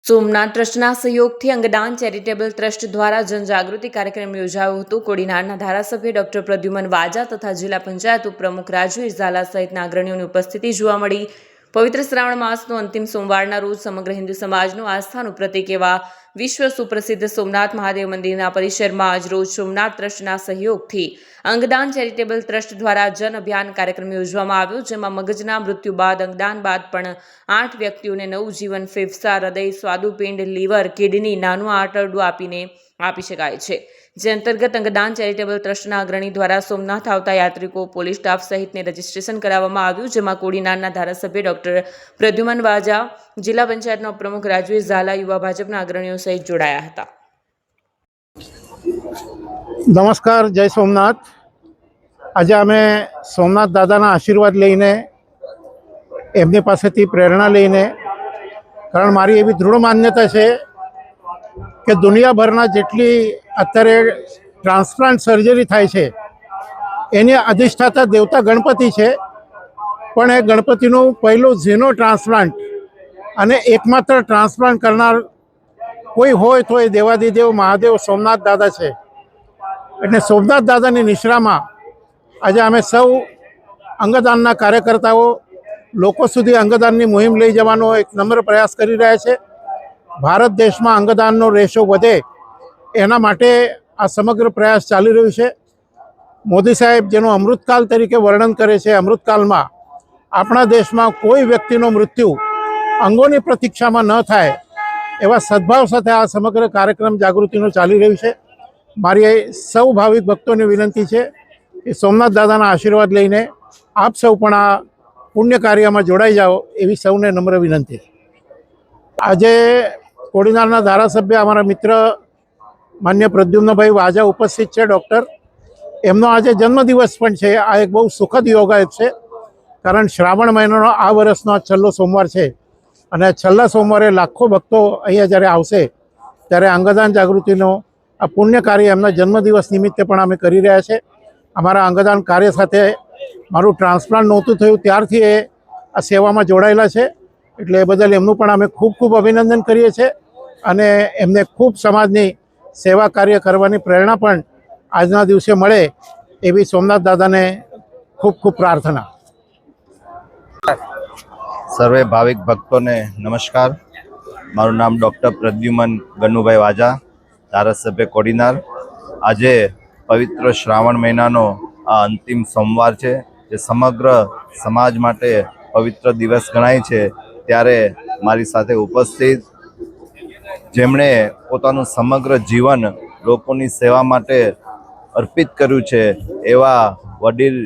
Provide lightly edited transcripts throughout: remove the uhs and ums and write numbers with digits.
સોમનાથ ટ્રસ્ટના સહયોગથી અંગદાન ચેરિટેબલ ટ્રસ્ટ દ્વારા જનજાગૃતિ કાર્યક્રમ યોજાયો હતો। કોડીનારના ધારાસભ્ય ડોક્ટર પ્રદ્યુમન વાજા તથા જિલ્લા પંચાયત ઉપપ્રમુખ રાજવીર ઝાલા સહિતના અગ્રણીઓની ઉપસ્થિતિ જોવા મળી। પવિત્ર શ્રાવણ માસનો અંતિમ સોમવારના રોજ સમગ્ર હિન્દુ સમાજનું આસ્થાનું પ્રતીક એવા વિશ્વ સુપ્રસિદ્ધ સોમનાથ મહાદેવ મંદિરના પરિસરમાં આજ રોજ સોમનાથ ટ્રસ્ટના સહયોગથી અંગદાન ચેરિટેબલ ટ્રસ્ટ દ્વારા જન અભિયાન કાર્યક્રમ યોજવામાં આવ્યો, જેમાં મગજના મૃત્યુ બાદ અંગદાન બાદ પણ 8 વ્યક્તિઓને નવું જીવન ફેફસા, હૃદય, સ્વાદુપિંડ, લીવર, કિડની, નાનું આંતરડું આપી શકાય છે। જે અંતર્ગત અંગદાન ચેરિટેબલ ટ્રસ્ટના અગ્રણી દ્વારા સોમનાથ આવતા યાત્રિકો, પોલીસ સ્ટાફ સહિતને રજીસ્ટ્રેશન કરાવવામાં આવ્યું, જેમાં કોડીનારના ધારાસભ્ય ડોક્ટર પ્રદ્યુમન વાજા, જિલ્લા પંચાયતના પ્રમુખ રાજવીર ઝાલા, યુવા ભાજપના અગ્રણીઓ સહિત જોડાયા હતા। નમસ્કાર, જય સોમનાથ। આજે અમે સોમનાથ દાદાના આશીર્વાદ લઈને, એમની પાસેથી પ્રેરણા લઈને, કારણ મારી એવી દૃઢ માન્યતા છે કે દુનિયાભરના જેટલી અત્યારે ટ્રાન્સપ્લાન્ટ સર્જરી થાય છે એની અધિષ્ઠાતા દેવતા ગણપતિ છે, પણ એ ગણપતિનું પહેલું ઝીનો ટ્રાન્સપ્લાન્ટ અને એકમાત્ર ટ્રાન્સપ્લાન્ટ કરનાર કોઈ હોય તો એ દેવાદિદેવ મહાદેવ સોમનાથ દાદા છે। એટલે સોમનાથ દાદાની નિશ્રામાં આજે અમે સૌ અંગદાનના કાર્યકર્તાઓ લોકો સુધી અંગદાનની મુહિમ લઈ જવાનો એક નમ્ર પ્રયાસ કરી રહ્યા છે। ભારત દેશમાં અંગદાનનો રેશો વધે એના માટે આ સમગ્ર પ્રયાસ ચાલી રહ્યો છે। મોદી સાહેબ જેનું અમૃતકાલ તરીકે વર્ણન કરે છે, અમૃતકાલમાં આપણા દેશમાં કોઈ વ્યક્તિનું મૃત્યુ અંગોની પ્રતીક્ષામાં ન થાય એવા સદભાવ સાથે આ સમગ્ર કાર્યક્રમ જાગૃતિનો ચાલી રહ્યું છે। મારી સૌ ભાવિક ભક્તોની વિનંતી છે કે સોમનાથ દાદાના આશીર્વાદ લઈને આપ સૌ પણ આ પુણ્ય કાર્યમાં જોડાઈ જાઓ એવી સૌને નમ્ર વિનંતી। આજે કોડીનારના ધારાસભ્ય અમારા મિત્ર માન્ય પ્રદ્યુમ્નભાઈ વાજા ઉપસ્થિત છે, ડૉક્ટર, એમનો આજે જન્મદિવસ પણ છે। આ એક બહુ સુખદ યોગાયોગ છે, કારણ શ્રાવણ મહિનાનો આ વર્ષનો આ છેલ્લો સોમવાર છે અને છેલ્લા સોમવારે લાખો ભક્તો અહીંયા જ્યારે આવશે ત્યારે અંગદાન જાગૃતિનો આ પુણ્ય કાર્ય એમના જન્મદિવસ નિમિત્તે પણ અમે કરી રહ્યા છે। અમારા અંગદાન કાર્ય સાથે મારું ટ્રાન્સપ્લાન્ટ નહોતું થયું ત્યારથી એ આ સેવામાં જોડાયેલા છે, એટલે એ બદલ એમનું પણ અમે ખૂબ ખૂબ અભિનંદન કરીએ છીએ અને એમને ખૂબ સમાજની સેવા કાર્ય કરવાની પ્રેરણા પણ આજના દિવસે મળે એવી સોમનાથ દાદાને ખૂબ ખૂબ પ્રાર્થના। સર્વે ભાવિક ભક્તોને નમસ્કાર। મારું નામ ડૉક્ટર પ્રદ્યુમન ગનુભાઈ વાજા, ધારાસભ્ય કોડીનાર। આજે પવિત્ર શ્રાવણ મહિનાનો આ અંતિમ સોમવાર છે, જે સમગ્ર સમાજ માટે પવિત્ર દિવસ ગણાય છે। ત્યારે મારી સાથે ઉપસ્થિત જેમણે પોતાનું સમગ્ર જીવન લોકોની સેવા માટે અર્પિત કર્યું છે એવા વડીલ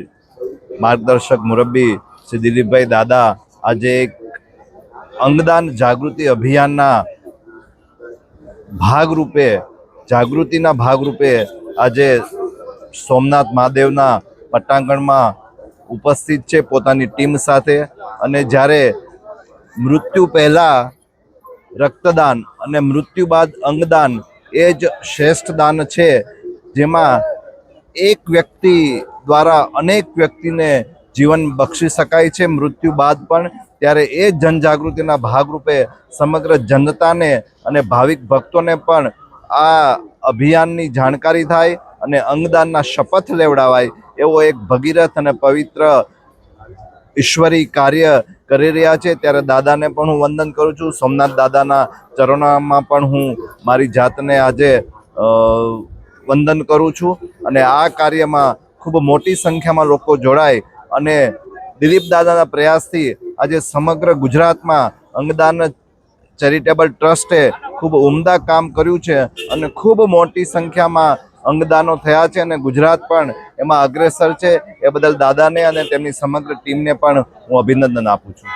માર્ગદર્શક મુરબ્બી શ્રી દિલીપભાઈ દાદા આજે એક અંગદાન જાગૃતિ અભિયાનના ભાગરૂપે આજે સોમનાથ મહાદેવના પટાંગણમાં ઉપસ્થિત છે પોતાની ટીમ સાથે। અને જ્યારે મૃત્યુ પહેલાં રક્તદાન અને મૃત્યુ બાદ અંગદાન એ જ શ્રેષ્ઠ દાન છે, જેમાં એક વ્યક્તિ દ્વારા અનેક વ્યક્તિને જીવન બક્ષી શકાય છે મૃત્યુ બાદ પણ। ત્યારે એ જનજાગૃતિના ભાગરૂપે સમગ્ર જનતાને અને ભાવિક ભક્તોને પણ આ અભિયાનની જાણકારી થાય અને અંગદાનના શપથ લેવડાવાય એવો એક ભગીરથ અને પવિત્ર ઈશ્વરી કાર્ય કરી રહ્યા છે। ત્યારે દાદાને પણ હું વંદન કરું છું, સોમનાથ દાદાના ચરણોમાં પણ હું મારી જાતને આજે વંદન કરું છું અને આ કાર્યમાં ખૂબ મોટી સંખ્યામાં લોકો જોડાય અને દિલીપ દાદાના પ્રયાસથી આજે સમગ્ર ગુજરાતમાં અંગદાન ચેરિટેબલ ટ્રસ્ટે ખૂબ ઉમદા કામ કર્યું છે અને ખૂબ મોટી સંખ્યામાં અંગદાનો થયા છે અને ગુજરાત પણ એમાં અગ્રેસર છે। એ બદલ દાદાને અને તેમની સમગ્ર ટીમને પણ હું અભિનંદન આપું છું।